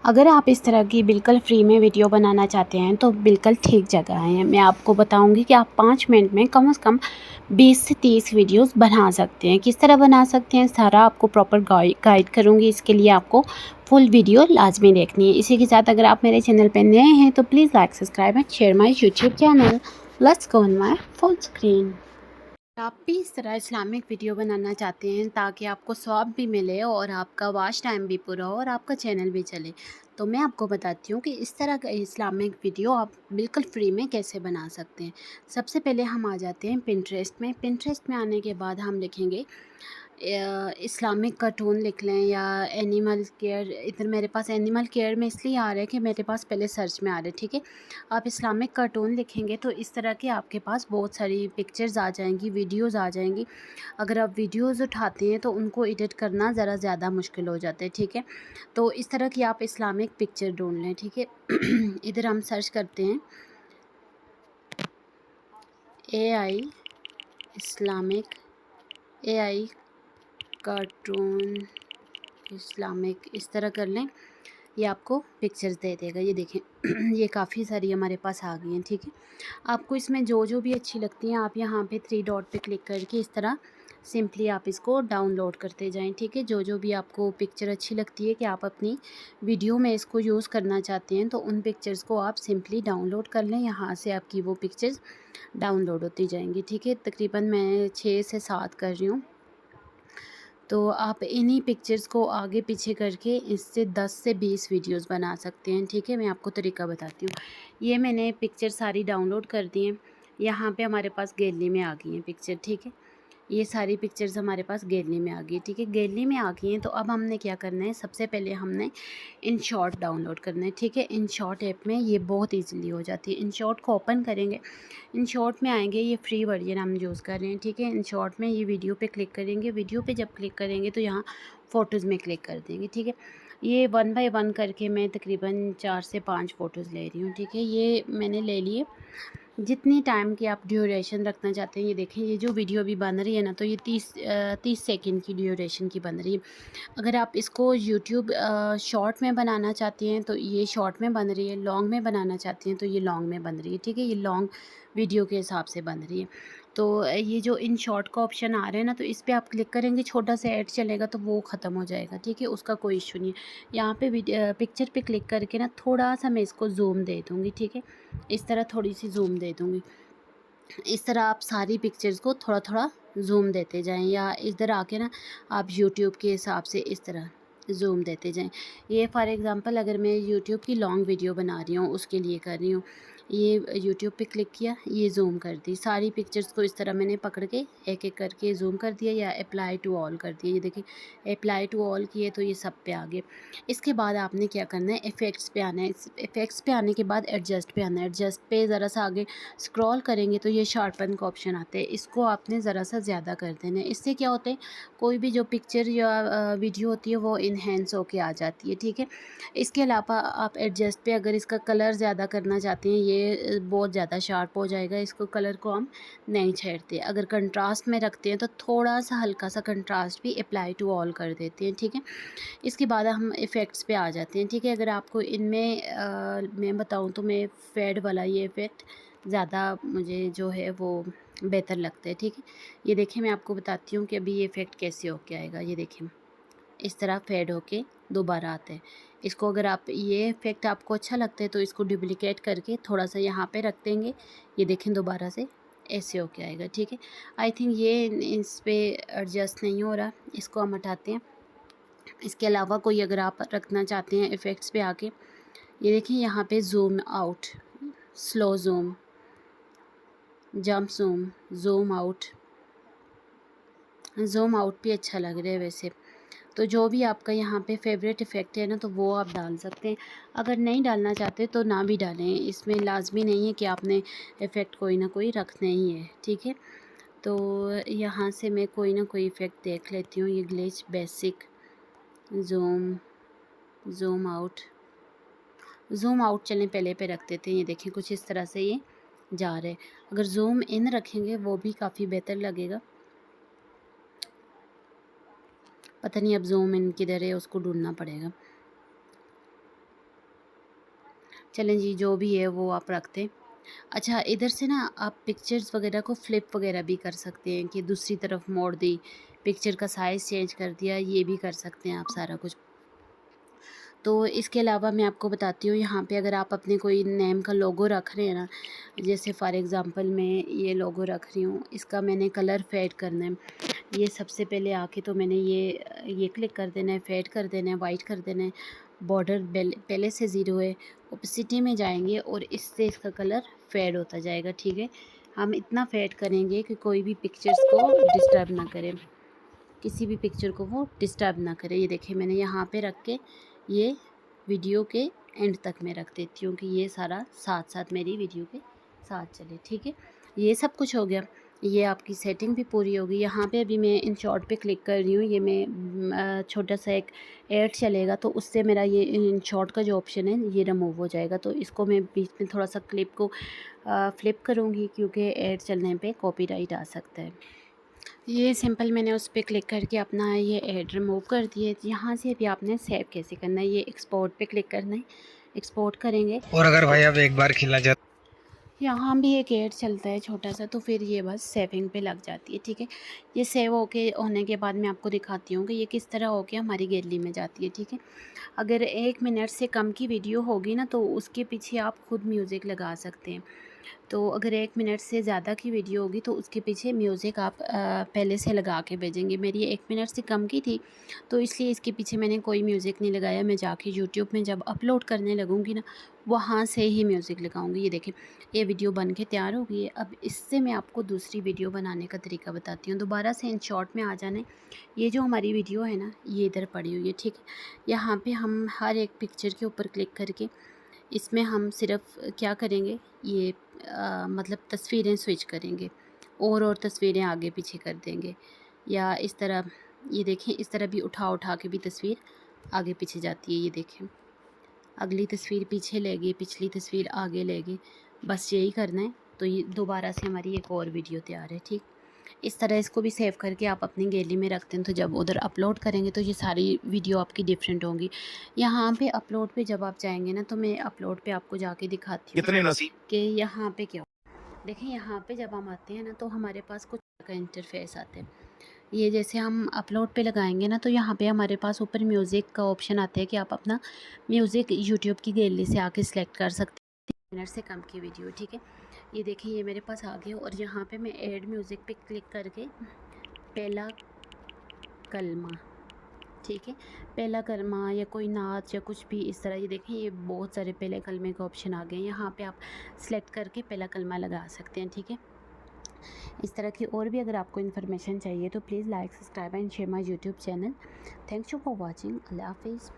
अगर आप इस तरह की बिल्कुल फ्री में वीडियो बनाना चाहते हैं तो बिल्कुल ठीक जगह है। मैं आपको बताऊंगी कि आप 5 मिनट में कम से कम 20 से 30 वीडियोस बना सकते हैं। किस तरह बना सकते हैं सारा आपको प्रॉपर गाइड करूंगी। इसके लिए आपको फुल वीडियो लाजमी देखनी है। इसी के साथ अगर आप मेरे चैनल पर नए हैं तो please like subscribe and share my YouTube channel. Let's go on my full screen. आप भी इस तरह इस्लामिक वीडियो बनाना चाहते हैं ताकि आपको सवाब भी मिले और आपका वॉच टाइम भी पूरा हो और आपका चैनल भी चले, तो मैं आपको बताती हूँ कि इस तरह का इस्लामिक वीडियो आप बिल्कुल फ्री में कैसे बना सकते हैं। सबसे पहले हम आ जाते हैं पिंटरेस्ट में। पिंटरेस्ट में आने के बाद हम लिखेंगे इस्लामिक कार्टून लिख लें या एनिमल केयर। इधर मेरे पास एनिमल केयर में इसलिए आ रहा है कि मेरे पास पहले सर्च में आ रहा है, ठीक है। आप इस्लामिक कार्टून लिखेंगे तो इस तरह के आपके पास बहुत सारी पिक्चर्स आ जाएंगी, वीडियोस आ जाएंगी। अगर आप वीडियोस उठाते हैं तो उनको एडिट करना ज़रा ज़्यादा मुश्किल हो जाता है, ठीक है। तो इस तरह की आप इस्लामिक पिक्चर ढूंढ लें, ठीक है। इधर हम सर्च करते हैं AI Islamic, AI cartoon Islamic, इस तरह कर लें। ये आपको पिक्चर्स दे देगा। ये देखें ये काफ़ी सारी हमारे पास आ गई हैं, ठीक है। आपको इसमें जो जो भी अच्छी लगती हैं आप यहाँ पे 3 डॉट पे क्लिक करके इस तरह सिंपली आप इसको डाउनलोड करते जाएं, ठीक है। जो जो भी आपको पिक्चर अच्छी लगती है कि आप अपनी वीडियो में इसको यूज़ करना चाहते हैं तो उन पिक्चर्स को आप सिंपली डाउनलोड कर लें। यहाँ से आपकी वो पिक्चर्स डाउनलोड होती जाएंगी, ठीक है। तकरीबन मैं 6 से 7 कर रही हूँ। तो आप इन्हीं पिक्चर्स को आगे पीछे करके इससे 10 से 20 वीडियोस बना सकते हैं, ठीक है। मैं आपको तरीका बताती हूँ। ये मैंने पिक्चर सारी डाउनलोड कर दी हैं। यहाँ पे हमारे पास गैलरी में आ गई हैं पिक्चर, ठीक है। ये सारी पिक्चर्स हमारे पास गैलरी में आ गई, ठीक है। गैलरी में आ गई हैं तो अब हमने क्या करना है, सबसे पहले हमने इन शॉर्ट डाउनलोड करना है, ठीक है। इन शॉर्ट ऐप में ये बहुत ईजीली हो जाती है। इन शॉर्ट को ओपन करेंगे, इन शॉर्ट में आएंगे, ये फ्री वर्जन हम यूज़ कर रहे हैं, ठीक है। इन शॉर्ट में ये वीडियो पे क्लिक करेंगे। वीडियो पे जब क्लिक करेंगे तो यहाँ फ़ोटोज़ में क्लिक कर देंगे, ठीक है। ये 1 बाय 1 करके मैं तकरीबन 4 से 5 फ़ोटोज़ ले रही हूँ, ठीक है। ये मैंने ले लिए। जितनी टाइम की आप ड्यूरेशन रखना चाहते हैं, ये देखें ये जो वीडियो अभी बन रही है ना, तो ये 30 सेकंड की ड्यूरेशन की बन रही है। अगर आप इसको यूट्यूब शॉर्ट में बनाना चाहती हैं तो ये शॉर्ट में बन रही है, लॉन्ग में बनाना चाहती हैं तो ये लॉन्ग में बन रही है, ठीक है। ये लॉन्ग वीडियो के हिसाब से बन रही है। तो ये जो इन शॉर्ट का ऑप्शन आ रहा है ना, तो इस पे आप क्लिक करेंगे, छोटा सा ऐड चलेगा तो वो ख़त्म हो जाएगा, ठीक है। उसका कोई इशू नहीं है। यहाँ पे पिक्चर पे क्लिक करके ना थोड़ा सा मैं इसको जूम दे दूँगी, ठीक है। इस तरह थोड़ी सी जूम दे दूँगी। इस तरह आप सारी पिक्चर्स को थोड़ा थोड़ा जूम देते जाएं, या इधर आके ना आप यूट्यूब के हिसाब से इस तरह जूम देते जाएं। ये फॉर एग्ज़ाम्पल अगर मैं यूट्यूब की लॉन्ग वीडियो बना रही हूँ उसके लिए कर रही हूँ। ये यूट्यूब पे क्लिक किया, ये जूम कर दी। सारी पिक्चर्स को इस तरह मैंने पकड़ के एक एक करके जूम कर दिया या अप्लाई टू ऑल कर दिया। ये देखिए अप्लाई टू ऑल किए तो ये सब पे आ गए। इसके बाद आपने क्या करना है, इफ़ेक्ट्स पे आना है। इफ़ेक्ट्स पे आने के बाद एडजस्ट पे आना है। एडजस्ट पे ज़रा सा आगे स्क्रॉल करेंगे तो ये शार्पन का ऑप्शन आता है। इसको आपने ज़रा सा ज़्यादा कर देना है। इससे क्या होता है, कोई भी जो पिक्चर या वीडियो होती है वो इन्हेंस होके आ जाती है, ठीक है। इसके अलावा आप एडजस्ट पे अगर इसका कलर ज़्यादा करना चाहते हैं, ये बहुत ज़्यादा शार्प हो जाएगा, इसको कलर को हम नहीं छेड़ते। अगर कंट्रास्ट में रखते हैं तो थोड़ा सा हल्का सा कंट्रास्ट भी अप्लाई टू ऑल कर देते हैं, ठीक है। इसके बाद हम इफ़ेक्ट्स पे आ जाते हैं, ठीक है। अगर आपको इनमें मैं बताऊँ तो मैं फेड वाला ये इफ़ेक्ट ज़्यादा मुझे जो है वो बेहतर लगता है, ठीक है। ये देखिए मैं आपको बताती हूँ कि अभी ये इफ़ेक्ट कैसे होके आएगा। ये देखिए इस तरह फेड होके दोबारा आता है। इसको अगर आप ये इफ़ेक्ट आपको अच्छा लगता है तो इसको डुप्लिकेट करके थोड़ा सा यहाँ पे रख देंगे। ये देखें दोबारा से ऐसे होके आएगा, ठीक है। आई थिंक ये इस पे एडजस्ट नहीं हो रहा, इसको हम हटाते हैं। इसके अलावा कोई अगर आप रखना चाहते हैं इफ़ेक्ट्स पे आके, ये देखिए यहाँ पे zoom out, slow zoom, jump zoom, zoom out भी अच्छा लग रहा है वैसे। तो जो भी आपका यहाँ पे फेवरेट इफ़ेक्ट है ना, तो वो आप डाल सकते हैं। अगर नहीं डालना चाहते तो ना भी डालें, इसमें लाजमी नहीं है कि आपने इफ़ेक्ट कोई ना कोई रखना ही है, ठीक है। तो यहाँ से मैं कोई ना कोई इफ़ेक्ट देख लेती हूँ। ये glitch basic, zoom, zoom out चलें पहले पे रख देते हैं। ये देखें कुछ इस तरह से ये जा रहे हैं। अगर ज़ूम इन रखेंगे वो भी काफ़ी बेहतर लगेगा। पता नहीं अब ज़ूम इन किधर है, उसको ढूंढना पड़ेगा। चलें जी, जो भी है वो आप रख दें। अच्छा, इधर से ना आप पिक्चर्स वगैरह को फ्लिप वगैरह भी कर सकते हैं कि दूसरी तरफ मोड़ दी, पिक्चर का साइज़ चेंज कर दिया, ये भी कर सकते हैं आप सारा कुछ। तो इसके अलावा मैं आपको बताती हूँ, यहाँ पे अगर आप अपने कोई नेम का लोगो रख रहे हैं ना, जैसे फ़ॉर एग्ज़ाम्पल मैं ये लोगो रख रही हूँ, इसका मैंने कलर फेड करना है। ये सबसे पहले आके तो मैंने ये क्लिक कर देना है, फेड कर देना है, वाइट कर देना है। बॉर्डर पहले से ज़ीरो है, ओपेसिटी में जाएंगे और इससे इसका कलर फेड होता जाएगा, ठीक है। हम इतना फेड करेंगे कि कोई भी पिक्चर्स को डिस्टर्ब ना करे, किसी भी पिक्चर को वो डिस्टर्ब ना करे। ये देखिए मैंने यहाँ पे रख के ये वीडियो के एंड तक मैं रख देती हूँ कि ये सारा साथ साथ मेरी वीडियो के साथ चले, ठीक है। ये सब कुछ हो गया, ये आपकी सेटिंग भी पूरी होगी। यहाँ पे अभी मैं इन शॉर्ट पे क्लिक कर रही हूँ, ये मैं छोटा सा एक ऐड चलेगा तो उससे मेरा ये इन शॉर्ट का जो ऑप्शन है ये रिमूव हो जाएगा। तो इसको मैं बीच में थोड़ा सा क्लिप को फ्लिप करूँगी क्योंकि ऐड चलने पे कॉपीराइट आ सकता है। ये सिंपल मैंने उस पर क्लिक करके अपना ये ऐड रिमूव कर दिए। यहाँ से अभी आपने सेव कैसे करना है, ये एक्सपोर्ट पे क्लिक करना है, एक्सपोर्ट करेंगे। और अगर भाई अब एक बार खिला जाए, यहाँ भी एक ऐड चलता है छोटा सा, तो फिर ये बस सेविंग पे लग जाती है, ठीक है। ये सेव होने के बाद मैं आपको दिखाती हूँ कि ये किस तरह होके हमारी गैलरी में जाती है, ठीक है। अगर 1 मिनट से कम की वीडियो होगी ना तो उसके पीछे आप खुद म्यूज़िक लगा सकते हैं। तो अगर 1 मिनट से ज़्यादा की वीडियो होगी तो उसके पीछे म्यूज़िक आप पहले से लगा के भेजेंगे। मेरी 1 मिनट से कम की थी तो इसलिए इसके पीछे मैंने कोई म्यूज़िक नहीं लगाया। मैं जाके यूट्यूब में जब अपलोड करने लगूँगी ना, वहाँ से ही म्यूज़िक लगाऊँगी। ये देखिए ये वीडियो बन के तैयार हो गई है। अब इससे मैं आपको दूसरी वीडियो बनाने का तरीका बताती हूँ। दोबारा से इन शॉर्ट में आ जाना है। ये जो हमारी वीडियो है ना, ये इधर पड़ी हुई है, ठीक है। यहाँ पे हम हर एक पिक्चर के ऊपर क्लिक करके इसमें हम सिर्फ क्या करेंगे, ये मतलब तस्वीरें स्विच करेंगे और तस्वीरें आगे पीछे कर देंगे, या इस तरह ये देखें, इस तरह भी उठा उठा के भी तस्वीर आगे पीछे जाती है। ये देखें, अगली तस्वीर पीछे ले गई, पिछली तस्वीर आगे ले गई, बस यही करना है। तो ये दोबारा से हमारी एक और वीडियो तैयार है, ठीक। इस तरह इसको भी सेव करके आप अपनी गैलरी में रखते हैं तो जब उधर अपलोड करेंगे तो ये सारी वीडियो आपकी डिफरेंट होंगी। यहाँ पे अपलोड पे जब आप जाएंगे ना, तो मैं अपलोड पे आपको जाके दिखाती हूँ कितने नसीब कि यहाँ पे क्या देखें। यहाँ पे जब हम आते हैं ना तो हमारे पास कुछ का इंटरफेस आते हैं। ये जैसे हम अपलोड पे लगाएंगे ना तो यहाँ पे हमारे पास ऊपर म्यूज़िक का ऑप्शन आता है कि आप अपना म्यूज़िक यूट्यूब की गैलरी से आके सिलेक्ट कर सकते हैं, मिनट से कम की वीडियो, ठीक है। ये देखिए ये मेरे पास आ गया और यहाँ पे मैं ऐड म्यूज़िक पे क्लिक करके पहला कलमा, ठीक है, पहला कलमा या कोई नाच या कुछ भी इस तरह, ये देखें ये बहुत सारे पहले कलमे का ऑप्शन आ गए। यहाँ पे आप सेलेक्ट करके पहला कलमा लगा सकते हैं, ठीक है। इस तरह की और भी अगर आपको इन्फॉर्मेशन चाहिए तो please like, subscribe and share my YouTube channel. Thanks you for watching. अल्लाह हाफिज़।